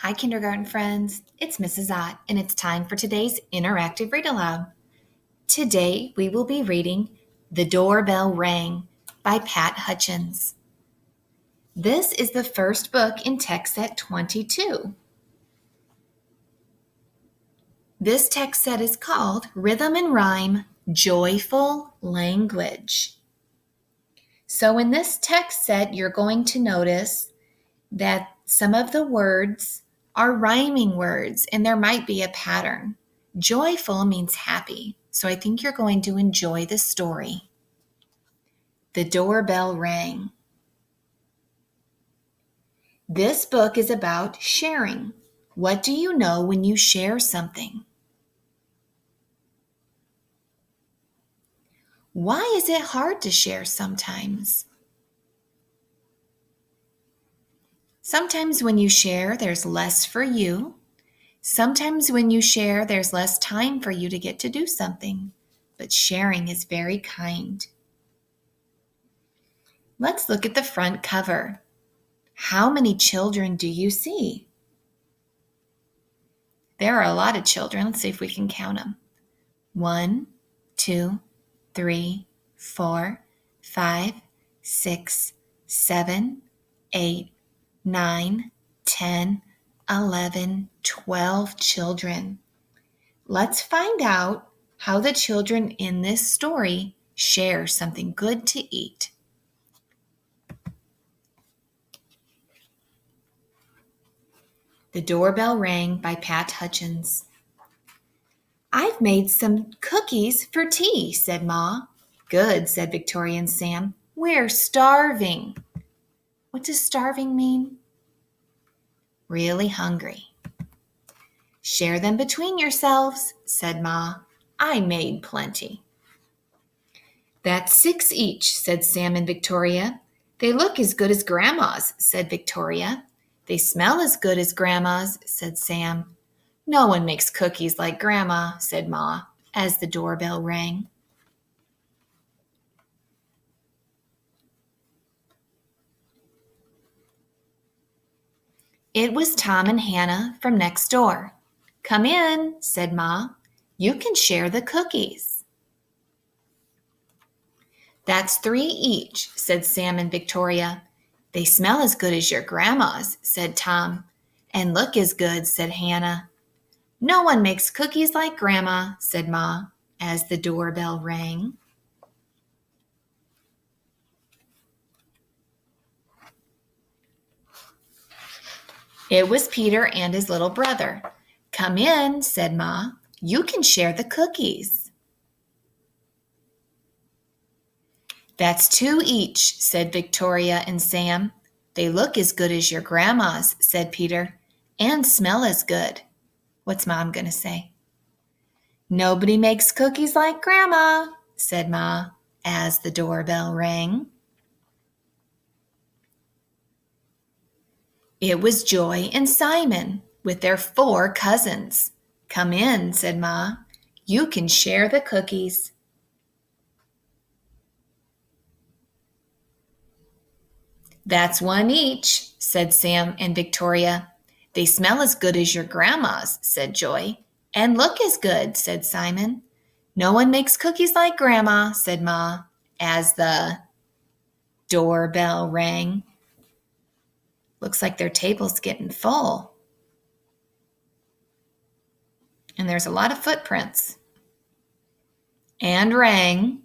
Hi, kindergarten friends. It's Mrs. Ott, and it's time for today's interactive read aloud. Today, we will be reading The Doorbell Rang by Pat Hutchins. This is the first book in text set 22. This text set is called Rhythm and Rhyme, Joyful Language. So in this text set, you're going to notice that some of the words are rhyming words, and there might be a pattern. Joyful means happy, so I think you're going to enjoy the story. The Doorbell Rang. This book is about sharing. What do you know when you share something? Why is it hard to share sometimes? Sometimes when you share, there's less for you. Sometimes when you share, there's less time for you to get to do something. But sharing is very kind. Let's look at the front cover. How many children do you see? There are a lot of children. Let's see if we can count them. 1, 2, 3, 4, 5, 6, 7, 8, 9, 10, 11, 12 children. Let's find out how the children in this story share something good to eat. The Doorbell Rang by Pat Hutchins. I've made some cookies for tea, said Ma. Good, said Victoria and Sam. We're starving. What does starving mean? Really hungry. Share them between yourselves, said Ma. I made plenty. That's 6 each, said Sam and Victoria. They look as good as Grandma's, said Victoria. They smell as good as Grandma's, said Sam. No one makes cookies like Grandma, said Ma, as the doorbell rang. It was Tom and Hannah from next door. Come in, said Ma. You can share the cookies. That's 3 each, said Sam and Victoria. They smell as good as your grandma's, said Tom. And look as good, said Hannah. No one makes cookies like Grandma, said Ma, as the doorbell rang. It was Peter and his little brother. Come in, said Ma. You can share the cookies. That's 2 each, said Victoria and Sam. They look as good as your grandma's, said Peter, and smell as good. What's Mom going to say? Nobody makes cookies like Grandma, said Ma, as the doorbell rang. It was Joy and Simon with their 4 cousins. Come in, said Ma. You can share the cookies. That's 1 each, said Sam and Victoria. They smell as good as your grandma's, said Joy. And look as good, said Simon. No one makes cookies like Grandma, said Ma, as the doorbell rang. Looks like their table's getting full. And there's a lot of footprints. And rang.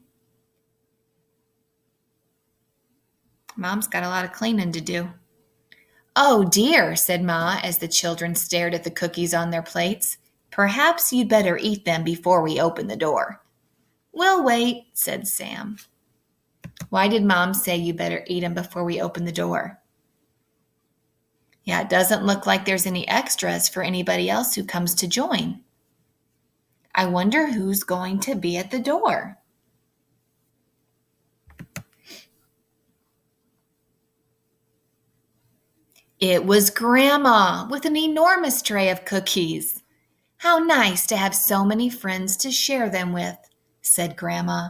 Mom's got a lot of cleaning to do. Oh dear, said Ma as the children stared at the cookies on their plates. Perhaps you'd better eat them before we open the door. We'll wait, said Sam. Why did Mom say you better eat them before we open the door? Yeah, it doesn't look like there's any extras for anybody else who comes to join. I wonder who's going to be at the door. It was Grandma with an enormous tray of cookies. How nice to have so many friends to share them with, said Grandma.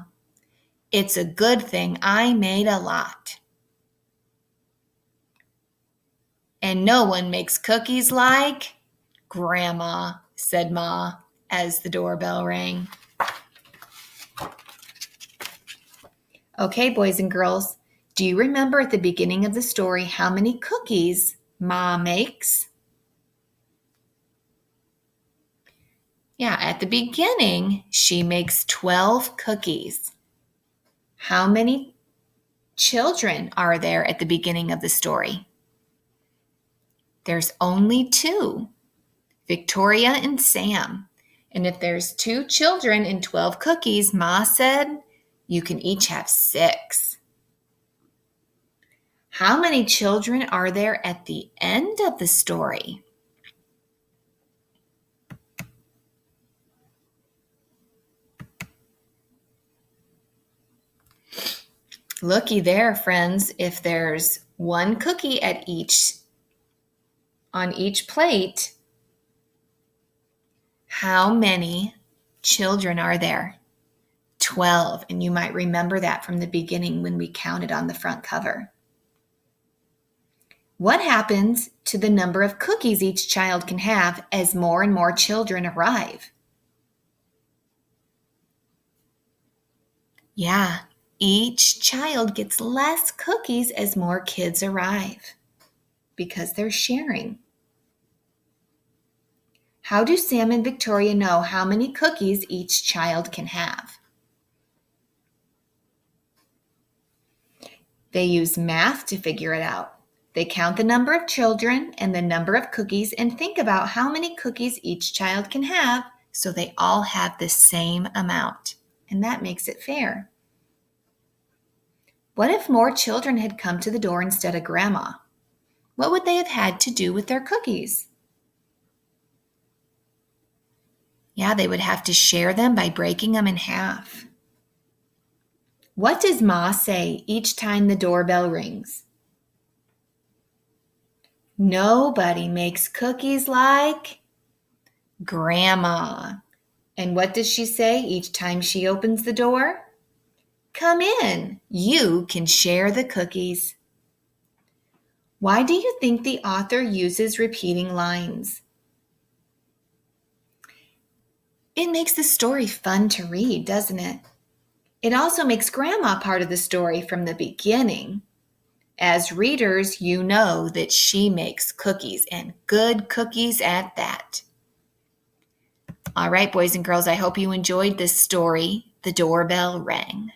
It's a good thing I made a lot. And no one makes cookies like Grandma, said Ma as the doorbell rang. Okay, boys and girls, do you remember at the beginning of the story how many cookies Ma makes? Yeah, at the beginning, she makes 12 cookies. How many children are there at the beginning of the story? There's only 2, Victoria and Sam. And if there's 2 children and 12 cookies, Ma said, you can each have 6. How many children are there at the end of the story? Looky there, friends. If there's 1 cookie on each plate, how many children are there? 12. And you might remember that from the beginning when we counted on the front cover. What happens to the number of cookies each child can have as more and more children arrive? Yeah, each child gets less cookies as more kids arrive because they're sharing. How do Sam and Victoria know how many cookies each child can have? They use math to figure it out. They count the number of children and the number of cookies and think about how many cookies each child can have so they all have the same amount. And that makes it fair. What if more children had come to the door instead of Grandma? What would they have had to do with their cookies? Yeah, they would have to share them by breaking them in half. What does Ma say each time the doorbell rings? Nobody makes cookies like Grandma. And what does she say each time she opens the door? Come in. You can share the cookies. Why do you think the author uses repeating lines? It makes the story fun to read, doesn't it? It also makes Grandma part of the story from the beginning. As readers, you know that she makes cookies, and good cookies at that. All right, boys and girls, I hope you enjoyed this story, The Doorbell Rang.